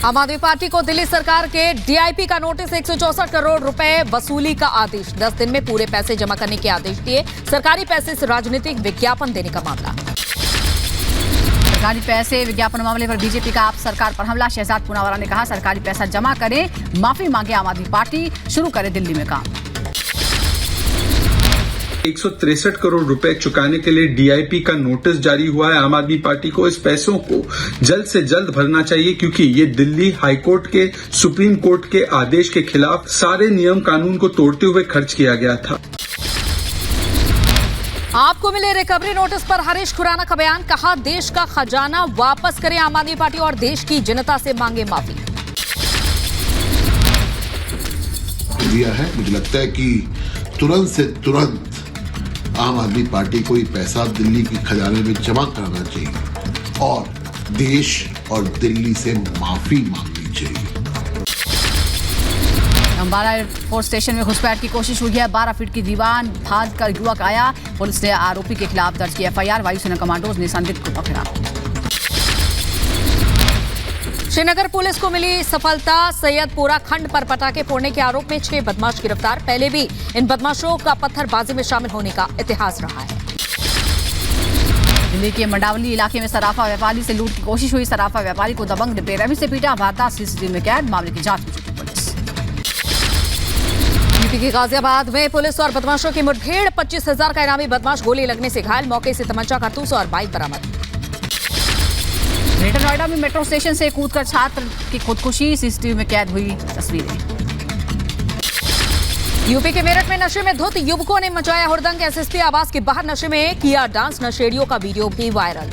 आम आदमी पार्टी को दिल्ली सरकार के डीआईपी का नोटिस 164 करोड़ रुपए वसूली का आदेश। 10 दिन में पूरे पैसे जमा करने के आदेश दिए। सरकारी पैसे से राजनीतिक विज्ञापन देने का मामला। सरकारी पैसे विज्ञापन मामले पर बीजेपी का आप सरकार पर हमला। शहजाद पूनावाला ने कहा सरकारी पैसा जमा करें, माफी मांगे आम आदमी पार्टी, शुरू करे दिल्ली में काम। 163 करोड़ रुपए चुकाने के लिए डीआईपी का नोटिस जारी हुआ है। आम आदमी पार्टी को इस पैसों को जल्द से जल्द भरना चाहिए क्योंकि ये दिल्ली हाईकोर्ट के सुप्रीम कोर्ट के आदेश के खिलाफ सारे नियम कानून को तोड़ते हुए खर्च किया गया था। आपको मिले रिकवरी नोटिस पर हरीश खुराना का बयान। कहा देश का खजाना वापस करें आम आदमी पार्टी और देश की जनता से मांगे माफी। दिया है, मुझे लगता है कि तुरंत से तुरंत आम आदमी पार्टी को ये पैसा दिल्ली की खजाने में जमा कराना चाहिए और देश और दिल्ली से माफी मांगनी चाहिए। अंबाला एयरपोर्ट स्टेशन में घुसपैठ की कोशिश हुई है। 12 फीट की दीवार फांद कर युवक आया। पुलिस ने आरोपी के खिलाफ दर्ज की एफआईआर। वायुसेना कमांडोज ने संदिग्ध को पकड़ा। श्रीनगर पुलिस को मिली सफलता। सैयदपुरा खंड पर पटाखे फोड़ने के आरोप में 6 बदमाश गिरफ्तार। पहले भी इन बदमाशों का पत्थरबाजी में शामिल होने का इतिहास रहा है। दिल्ली के मंडावली इलाके में सराफा व्यापारी से लूट की कोशिश हुई। सराफा व्यापारी को दबंग ने बेरहमी से पीटा। वारदात सीसीटीवी में कैद। मामले की जांच में जुटी पुलिस। यूपी के गाजियाबाद में पुलिस और बदमाशों की मुठभेड़। 25,000 का इनामी बदमाश गोली लगने से घायल। मौके से तमंचा, कारतूस और बाइक बरामद। ग्रेटर नोएडा में मेट्रो स्टेशन से कूदकर छात्र की खुदकुशी। सीसीटीवी में कैद हुई तस्वीरें। यूपी के मेरठ में नशे में धुत युवकों ने मचाया हुड़दंग। एसएसपी आवास के बाहर नशे में किया डांस। नशेड़ियों का वीडियो भी वायरल।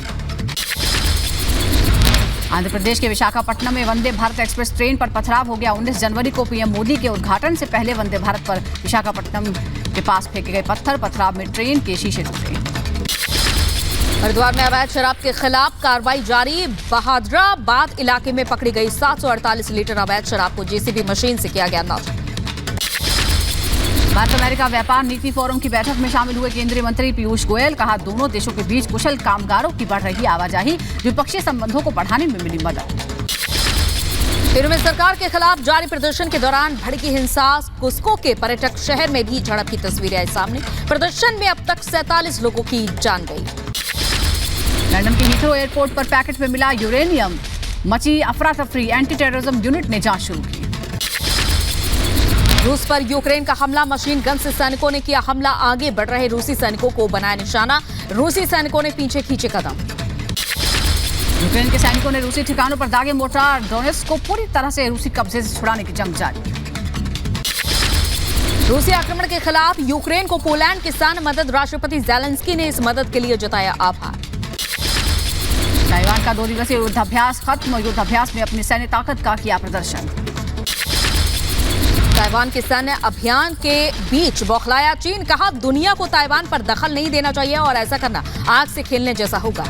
आंध्र प्रदेश के विशाखापट्टनम में वंदे भारत एक्सप्रेस ट्रेन पर पथराव हो गया। 19 जनवरी को पीएम मोदी के उद्घाटन से पहले वंदे भारत पर विशाखापट्टनम के पास फेंके गए पथराव में ट्रेन के शीशे टूटे। हरिद्वार में अवैध शराब के खिलाफ कार्रवाई जारी। बहादुराबाद इलाके में पकड़ी गई 748 लीटर अवैध शराब को जेसीबी मशीन से किया गया नष्ट। भारत अमेरिका व्यापार नीति फोरम की बैठक में शामिल हुए केंद्रीय मंत्री पीयूष गोयल। कहा दोनों देशों के बीच कुशल कामगारों की बढ़ रही आवाजाही द्विपक्षीय संबंधों को बढ़ाने में मिली मदद। दिल्ली में सरकार के खिलाफ जारी प्रदर्शन के दौरान भड़की हिंसा। कुस्को के पर्यटक शहर में भी झड़प की तस्वीरें आई सामने। प्रदर्शन में अब तक 47 लोगों की जान गई। लंदन के हीथ्रो एयरपोर्ट पर पैकेट में मिला यूरेनियम। मची अफरा तफरी। एंटी टेररिज्म यूनिट ने जांच शुरू की। रूस पर यूक्रेन का हमला। मशीन गन से सैनिकों ने किया हमला। आगे बढ़ रहे रूसी सैनिकों को बनाया निशाना। रूसी सैनिकों ने पीछे खींचे कदम। यूक्रेन के सैनिकों ने रूसी ठिकानों पर दागे मोर्टार। डोनेट्स्क को पूरी तरह से रूसी कब्जे से छुड़ाने की जंग जारी। रूसी आक्रमण के खिलाफ यूक्रेन को पोलैंड की सैन्य मदद। राष्ट्रपति ज़ेलेंस्की ने इस मदद के लिए जताया आभार। ताइवान का 2 दिवसीय युद्धाभ्यास खत्म। युद्धाभ्यास में अपनी सैन्य ताकत का किया प्रदर्शन। ताइवान के सैन्य अभियान के बीच बौखलाया चीन। कहा दुनिया को ताइवान पर दखल नहीं देना चाहिए और ऐसा करना आग से खेलने जैसा होगा।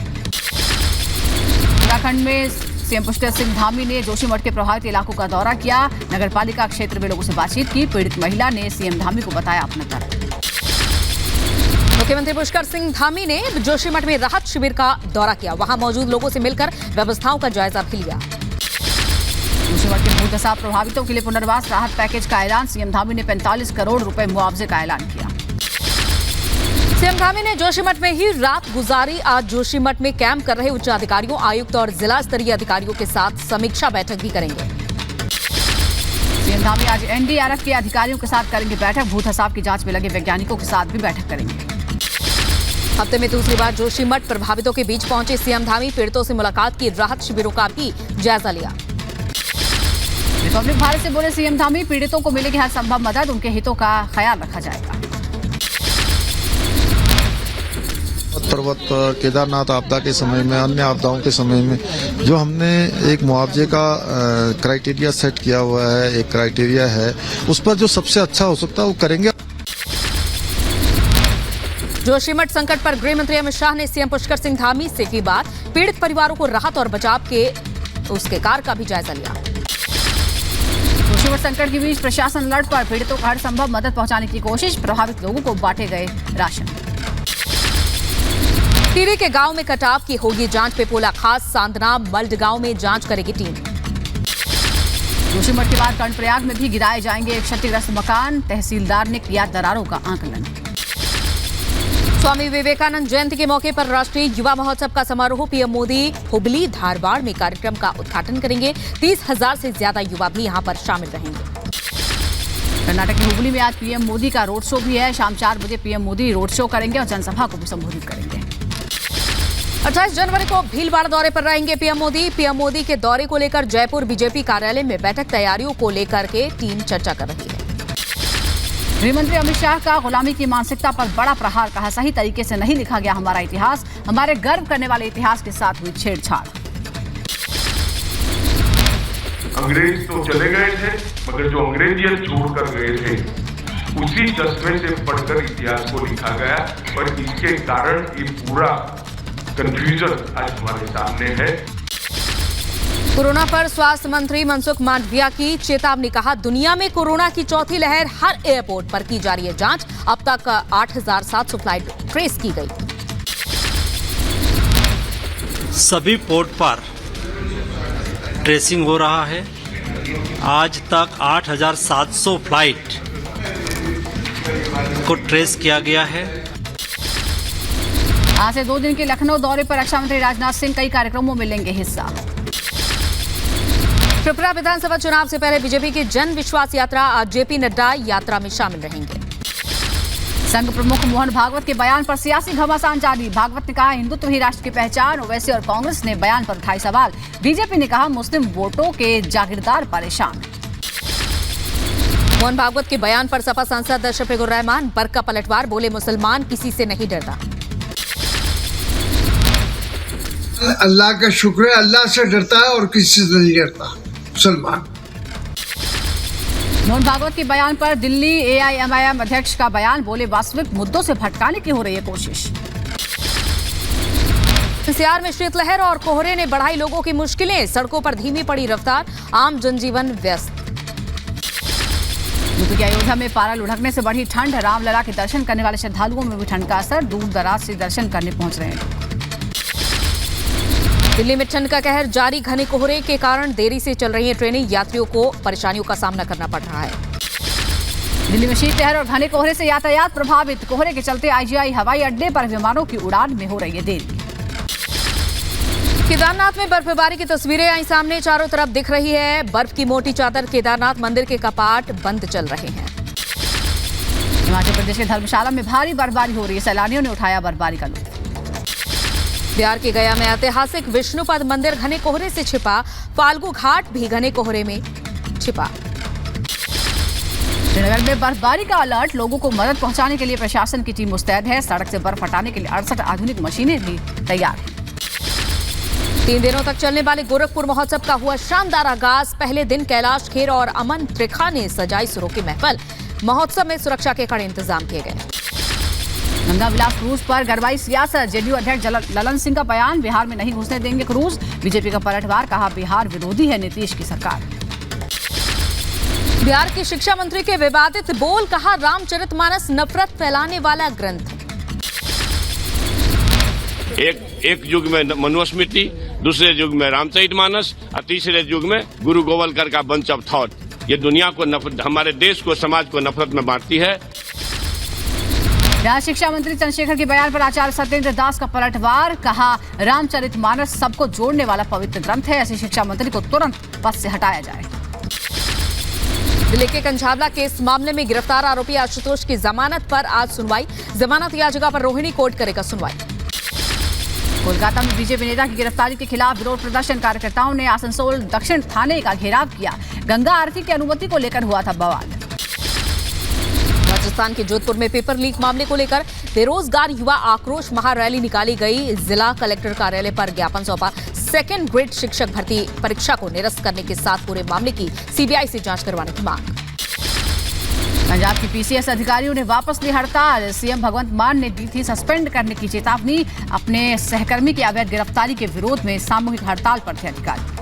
उत्तराखंड में सीएम पुष्कर सिंह धामी ने जोशीमठ के प्रभावित इलाकों का दौरा किया। नगरपालिका क्षेत्र में लोगों से बातचीत की। पीड़ित महिला ने सीएम धामी को बताया अपना दर्द। मुख्यमंत्री पुष्कर सिंह धामी ने जोशीमठ में राहत शिविर का दौरा किया। वहां मौजूद लोगों से मिलकर व्यवस्थाओं का जायजा भी लिया। जोशीमठ के भूदशा प्रभावितों के लिए पुनर्वास राहत पैकेज का ऐलान। सीएम धामी ने 45 करोड़ रुपए मुआवजे का ऐलान किया। सीएम धामी ने जोशीमठ में ही रात गुजारी। आज जोशीमठ में कैंप कर रहे उच्च अधिकारियों, आयुक्त और जिला स्तरीय अधिकारियों के साथ समीक्षा बैठक भी करेंगे। सीएम धामी आज एनडीआरएफ के अधिकारियों के साथ करेंगे बैठक। भूत खसाब की जांच में लगे वैज्ञानिकों के साथ भी बैठक करेंगे। हफ्ते में दूसरी बार जोशीमठ प्रभावितों के बीच पहुंचे सीएम धामी। पीड़ितों से मुलाकात की। राहत शिविरों का भी जायजा लिया। रिपब्लिक भारत से बोले सीएम धामी, पीड़ितों को मिलेगी हर संभव मदद। उनके हितों का ख्याल रखा जाएगा। पर्वत पर केदारनाथ आपदा के समय में, अन्य आपदाओं के समय में जो हमने एक मुआवजे का क्राइटेरिया सेट किया हुआ है, एक क्राइटेरिया है, उस पर जो सबसे अच्छा हो सकता है वो करेंगे। जोशीमठ संकट पर गृह मंत्री अमित शाह ने सीएम पुष्कर सिंह धामी से की बात। पीड़ित परिवारों को राहत और बचाव के उसके कार्य का भी जायजा लिया। जोशीमठ संकट के बीच प्रशासन अलर्ट पर। पीड़ितों को हर संभव मदद पहुंचाने की कोशिश। प्रभावित लोगों को बांटे गए राशन। टिहरी के गांव में कटाव की होगी जांच। पे पोला खास सांदना मल्ड गांव में जांच करेगी टीम। जोशीमठ के बाद कर्णप्रयाग में भी गिराए जाएंगे एक क्षतिग्रस्त मकान, तहसीलदार ने किया दरारों का आकलन। स्वामी विवेकानंद जयंती के मौके पर राष्ट्रीय युवा महोत्सव का समारोह, पीएम मोदी हुबली धारवाड़ में कार्यक्रम का उद्घाटन करेंगे। 30,000 से ज्यादा युवा भी यहां पर शामिल रहेंगे। कर्नाटक के हुबली में आज पीएम मोदी का रोड शो भी है। शाम 4 बजे पीएम मोदी रोड शो करेंगे और जनसभा को भी संबोधित करेंगे। 28 जनवरी को भीलवाड़ा दौरे पर रहेंगे पीएम मोदी। पीएम मोदी के दौरे को लेकर जयपुर बीजेपी कार्यालय में बैठक तैयारियों को लेकर के टीम चर्चा कर रही है। गृहमंत्री अमित शाह का गुलामी की मानसिकता पर बड़ा प्रहार, कहा सही तरीके से नहीं लिखा गया हमारा इतिहास, हमारे गर्व करने वाले इतिहास के साथ हुई छेड़छाड़। अंग्रेज तो चले गए थे, मगर जो अंग्रेजियत छोड़कर गए थे उसी चश्मे से पढ़कर इतिहास को लिखा गया, और इसके कारण ये पूरा कंफ्यूजन आज हमारे सामने है। कोरोना पर स्वास्थ्य मंत्री मनसुख मांडविया की चेतावनी, कहा दुनिया में कोरोना की चौथी लहर, हर एयरपोर्ट पर की जा रही है जांच। अब तक 8,700 फ्लाइट ट्रेस की गई। सभी पोर्ट पर ट्रेसिंग हो रहा है। आज तक 8,700 फ्लाइट को ट्रेस किया गया है। आज से 2 दिन के लखनऊ दौरे पर रक्षा मंत्री राजनाथ सिंह कई कार्यक्रमों में लेंगे हिस्सा। त्रिपुरा विधानसभा चुनाव से पहले बीजेपी की जन विश्वास यात्रा, आज जेपी नड्डा यात्रा में शामिल रहेंगे। संघ प्रमुख मोहन भागवत के बयान पर सियासी घमासान जारी। भागवत ने कहा हिंदुत्व ही राष्ट्र की पहचान। ओवैसी और कांग्रेस ने बयान पर उठाए सवाल। बीजेपी ने कहा मुस्लिम वोटों के जागीरदार परेशान। मोहन भागवत के बयान पर सपा सांसद शफीकुर रहमान बर्क का पलटवार, बोले मुसलमान किसी से नहीं डरता। अल्लाह का शुक्र है, अल्लाह से डरता है और किसी से नहीं डरता मुसलमान। मोहन भागवत के बयान पर दिल्ली एआईएमआईएम अध्यक्ष का बयान, बोले वास्तविक मुद्दों से भटकाने की हो रही है कोशिश। एनसीआर में शीतलहर और कोहरे ने बढ़ाई लोगों की मुश्किलें, सड़कों पर धीमी पड़ी रफ्तार, आम जनजीवन व्यस्त। यूपी के अयोध्या में पारा लुढ़कने से बढ़ी ठंड, रामलला के दर्शन करने वाले श्रद्धालुओं में भी ठंड का असर, दूर दराज से दर्शन करने पहुंच रहे हैं। दिल्ली में ठंड का कहर जारी, घने कोहरे के कारण देरी से चल रही हैं ट्रेनें, यात्रियों को परेशानियों का सामना करना पड़ रहा है। दिल्ली में शीतलहर और घने कोहरे से यातायात प्रभावित, कोहरे के चलते आईजीआई हवाई अड्डे पर विमानों की उड़ान में हो रही है देरी। केदारनाथ में बर्फबारी की तस्वीरें आई सामने, चारों तरफ दिख रही है बर्फ की मोटी चादर। केदारनाथ मंदिर के कपाट बंद चल रहे हैं। हिमाचल प्रदेश के धर्मशाला में भारी बर्फबारी हो रही है, सैलानियों ने उठाया बर्फबारी का लुत्फ। बिहार के गया में ऐतिहासिक विष्णुपद मंदिर घने कोहरे से छिपा, फाल्गु घाट भी घने कोहरे में छिपा। श्रीनगर में बर्फबारी का अलर्ट, लोगों को मदद पहुंचाने के लिए प्रशासन की टीम मुस्तैद है। सड़क से बर्फ हटाने के लिए 68 आधुनिक मशीनें भी तैयार हैं। 3 दिनों तक चलने वाले गोरखपुर महोत्सव का हुआ शानदार आगाज। पहले दिन कैलाश खेर और अमन त्रिखा ने सजाई सुरों की महफल। महोत्सव में सुरक्षा के कड़े इंतजाम किए गए। गंगा विलास क्रूज पर गरवाई सियासत, जेडीयू अध्यक्ष ललन सिंह का बयान, बिहार में नहीं घुसने देंगे क्रूज। बीजेपी का पलटवार, कहा बिहार विरोधी है नीतीश की सरकार। बिहार के शिक्षा मंत्री के विवादित बोल, कहा रामचरितमानस नफरत फैलाने वाला ग्रंथ। एक युग में मनुस्मृति, दूसरे युग में रामचरितमानस और तीसरे युग में गुरु गोवलकर का बंच ऑफ थॉट, ये दुनिया को हमारे देश को, समाज को नफरत में बांटती है। राज्य शिक्षा मंत्री चंद्रशेखर के बयान पर आचार्य सत्येंद्र दास का पलटवार, कहा रामचरितमानस सबको जोड़ने वाला पवित्र ग्रंथ है, ऐसे शिक्षा मंत्री को तुरंत पद से हटाया जाए। दिल्ली के कंझावला केस मामले में गिरफ्तार आरोपी आशुतोष की जमानत पर आज सुनवाई। जमानत याचिका पर रोहिणी कोर्ट करेगा सुनवाई। कोलकाता में बीजेपी नेता की गिरफ्तारी के खिलाफ विरोध प्रदर्शन, कार्यकर्ताओं ने आसनसोल दक्षिण थाने का घेराव किया। गंगा आरती की अनुमति को लेकर हुआ था बवाल। राजस्थान के जोधपुर में पेपर लीक मामले को लेकर बेरोजगार युवा आक्रोश महारैली निकाली गई। जिला कलेक्टर कार्यालय पर ज्ञापन सौंपा। 2nd ग्रेड शिक्षक भर्ती परीक्षा को निरस्त करने के साथ पूरे मामले की सीबीआई से जांच करवाने की मांग। पंजाब की पीसीएस अधिकारियों ने वापस ली हड़ताल। सीएम भगवंत मान ने दी थी सस्पेंड करने की चेतावनी। अपने सहकर्मी की अवैध गिरफ्तारी के विरोध में सामूहिक हड़ताल पर थे अधिकारी।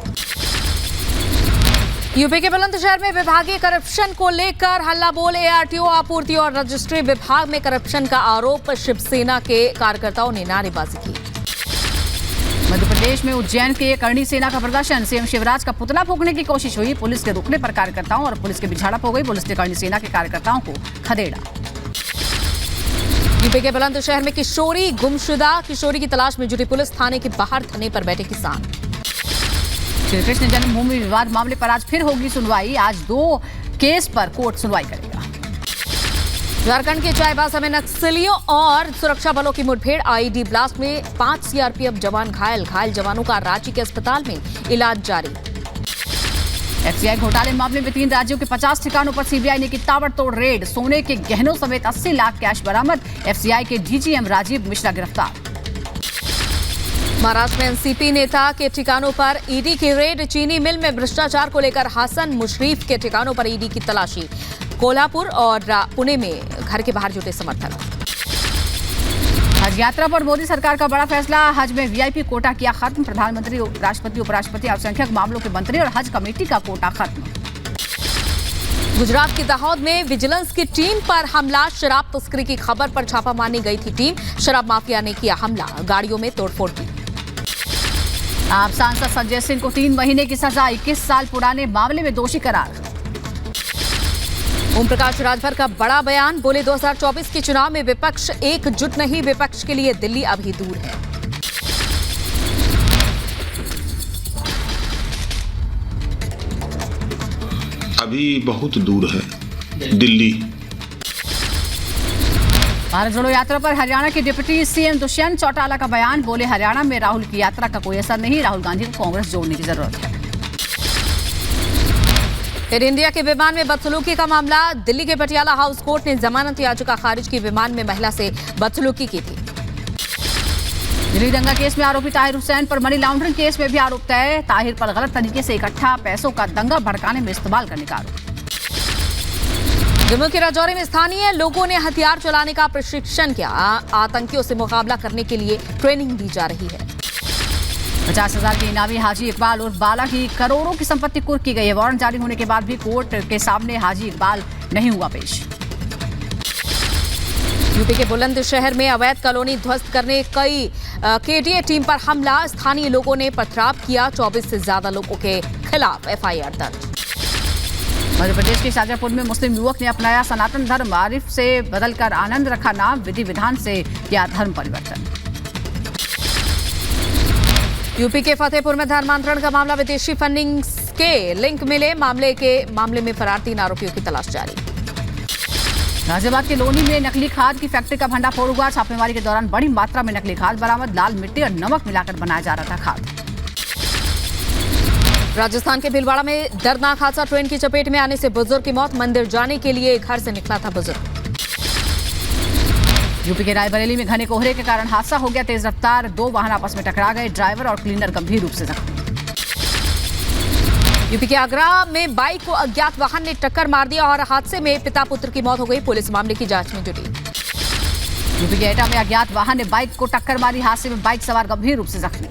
यूपी के बुलंदशहर में विभागीय करप्शन को लेकर हल्ला बोल। एआरटीओ आपूर्ति और रजिस्ट्री विभाग में करप्शन का आरोप। शिवसेना के कार्यकर्ताओं ने नारेबाजी की। मध्य प्रदेश में उज्जैन के करणी सेना का प्रदर्शन, सीएम शिवराज का पुतला फूंकने की कोशिश हुई, पुलिस के रोकने पर कार्यकर्ताओं और पुलिस के बीच झड़प हो गई, पुलिस ने करणी सेना के कार्यकर्ताओं को खदेड़ा। यूपी के बुलंदशहर में किशोरी गुमशुदा, किशोरी की तलाश में जुटी पुलिस, थाने के बाहर धरने पर बैठे किसान। श्री कृष्ण जन्मभूमि विवाद मामले पर आज फिर होगी सुनवाई, आज 2 केस पर कोर्ट सुनवाई करेगा। झारखंड के चाईबासा में नक्सलियों और सुरक्षा बलों की मुठभेड़, आईईडी ब्लास्ट में 5 सीआरपीएफ जवान घायल जवानों का रांची के अस्पताल में इलाज जारी। एफसीआई घोटाले मामले में 3 राज्यों के 50 ठिकानों पर सीबीआई ने की ताबड़तोड़ रेड, सोने के गहनों समेत 80 लाख कैश बरामद, एफसीआई के डीजीएम राजीव मिश्रा गिरफ्तार। महाराष्ट्र में एनसीपी नेता के ठिकानों पर ईडी की रेड, चीनी मिल में भ्रष्टाचार को लेकर हसन मुशरीफ के ठिकानों पर ईडी की तलाशी, कोल्हापुर और पुणे में घर के बाहर जुटे समर्थक। हज यात्रा पर मोदी सरकार का बड़ा फैसला, हज में वीआईपी कोटा किया खत्म, प्रधानमंत्री, राष्ट्रपति, उपराष्ट्रपति, अल्पसंख्यक मामलों के मंत्री और हज कमेटी का कोटा खत्म। गुजरात के दाहोद में विजिलेंस की टीम पर हमला, शराब तस्करी की खबर पर छापा मारने गई थी टीम, शराब माफिया ने किया हमला, गाड़ियों में तोड़फोड़ की। आप सांसद संजय सिंह को 3 महीने की सजा, 21 साल पुराने मामले में दोषी करार। ओम प्रकाश राजभर का बड़ा बयान, बोले 2024 के चुनाव में विपक्ष एकजुट नहीं, विपक्ष के लिए दिल्ली अभी दूर है। अभी बहुत दूर है दिल्ली। भारत जोड़ो यात्रा पर हरियाणा के डिप्टी सीएम दुष्यंत चौटाला का बयान, बोले हरियाणा में राहुल की यात्रा का कोई असर नहीं, राहुल गांधी को कांग्रेस जोड़ने की जरूरत है। एयर इंडिया के विमान में बदसलूकी का मामला, दिल्ली के पटियाला हाउस कोर्ट ने जमानत याचिका खारिज की, विमान में महिला से बदसलूकी की थी। दिल्ली दंगा केस में आरोपी ताहिर हुसैन पर मनी लॉन्ड्रिंग केस में भी आरोप तय, ताहिर पर गलत तरीके से इकट्ठा पैसों का दंगा भड़काने में इस्तेमाल करने का आरोप। जम्मू के राजौरी में स्थानीय लोगों ने हथियार चलाने का प्रशिक्षण किया, आतंकियों से मुकाबला करने के लिए ट्रेनिंग दी जा रही है। 50,000 के इनामी हाजी इकबाल और बाला की करोड़ों की संपत्ति कुर्क की गई है, वारंट जारी होने के बाद भी कोर्ट के सामने हाजी इकबाल नहीं हुआ पेश। यूपी के बुलंदशहर में अवैध कॉलोनी ध्वस्त करने कई केडीए टीम पर हमला, स्थानीय लोगों ने पथराव किया, 24 से ज्यादा लोगों के खिलाफ एफआईआर दर्ज। मध्य प्रदेश के शाजापुर में मुस्लिम युवक ने अपनाया सनातन धर्म, आरिफ से बदलकर आनंद रखा नाम, विधि विधान से किया धर्म परिवर्तन। यूपी के फतेहपुर में धर्मांतरण का मामला, विदेशी फंडिंग के लिंक मिले, मामले में फरार 3 आरोपियों की तलाश जारी। गाजियाबाद के लोनी में नकली खाद की फैक्ट्री का भंडाफोड़ हुआ, छापेमारी के दौरान बड़ी मात्रा में नकली खाद बरामद, लाल मिट्टी और नमक मिलाकर बनाया जा रहा था खाद। राजस्थान के भीलवाड़ा में दर्दनाक हादसा, ट्रेन की चपेट में आने से बुजुर्ग की मौत, मंदिर जाने के लिए घर से निकला था बुजुर्ग। यूपी के रायबरेली में घने कोहरे के कारण हादसा हो गया, तेज रफ्तार 2 वाहन आपस में टकरा गए, ड्राइवर और क्लीनर गंभीर रूप से जख्मी। यूपी के आगरा में बाइक को अज्ञात वाहन ने टक्कर मार दिया और हादसे में पिता पुत्र की मौत हो गई, पुलिस मामले की जांच में जुटी। यूपी के एटा में अज्ञात वाहन ने बाइक को टक्कर मारी, हादसे में बाइक सवार गंभीर रूप से जख्मी।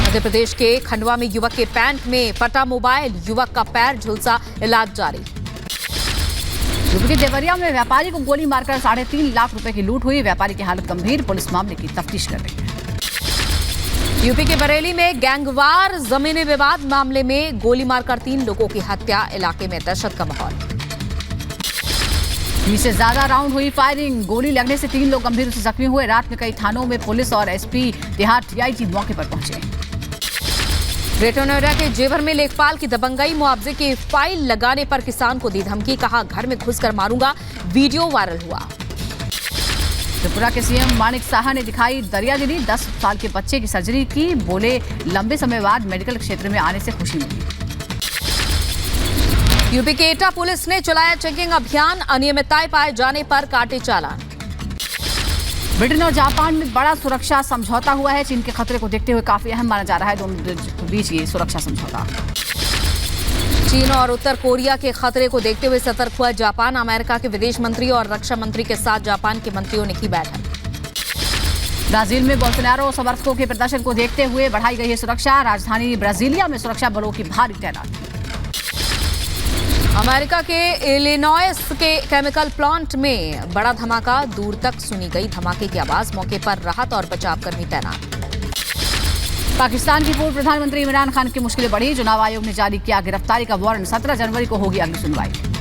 मध्य प्रदेश के खंडवा में युवक के पैंट में फटा मोबाइल, युवक का पैर झुलसा, इलाज जारी। यूपी के देवरिया में व्यापारी को गोली मारकर 3.5 लाख रुपए की लूट हुई, व्यापारी की हालत गंभीर, पुलिस मामले की तफ्तीश कर रही है। यूपी के बरेली में गैंगवार जमीनी विवाद मामले में गोली मारकर 3 लोगों की हत्या, इलाके में दहशत का माहौल। 20 से ज्यादा राउंड हुई फायरिंग, गोली लगने से 3 लोग गंभीर रूप से जख्मी हुए, रात में कई थानों में पुलिस और एसपी देहात डीआईजी मौके पर पहुंचे। ग्रेटर नोएडा के जेवर में लेखपाल की दबंगई, मुआवजे की फाइल लगाने पर किसान को दी धमकी, कहा घर में घुसकर मारूंगा, वीडियो वायरल हुआ। त्रिपुरा के सीएम माणिक साहा ने दिखाई दरियादिली, 10 साल के बच्चे की सर्जरी की, बोले लंबे समय बाद मेडिकल क्षेत्र में आने से खुशी मिली। यूपी के एटा पुलिस ने चलाया चेकिंग अभियान, अनियमितताएं पाए जाने पर काटे चालान। ब्रिटेन और जापान में बड़ा सुरक्षा समझौता हुआ है, चीन के खतरे को देखते हुए काफी अहम माना जा रहा है दोनों के बीच ये सुरक्षा समझौता। चीन और उत्तर कोरिया के खतरे को देखते हुए सतर्क हुआ जापान, अमेरिका के विदेश मंत्री और रक्षा मंत्री के साथ जापान के मंत्रियों ने की बैठक। ब्राजील में बोल्सोनारो समर्थकों के प्रदर्शन को देखते हुए बढ़ाई गई है सुरक्षा, राजधानी ब्राजीलिया में सुरक्षा बलों की भारी तैनाती। अमेरिका के इलिनॉयस के केमिकल प्लांट में बड़ा धमाका, दूर तक सुनी गई धमाके की आवाज, मौके पर राहत और बचाव कर्मी तैनात। पाकिस्तान के पूर्व प्रधानमंत्री इमरान खान की मुश्किलें बढ़ी। चुनाव आयोग ने जारी किया गिरफ्तारी का वारंट। 17 जनवरी को होगी अगली सुनवाई।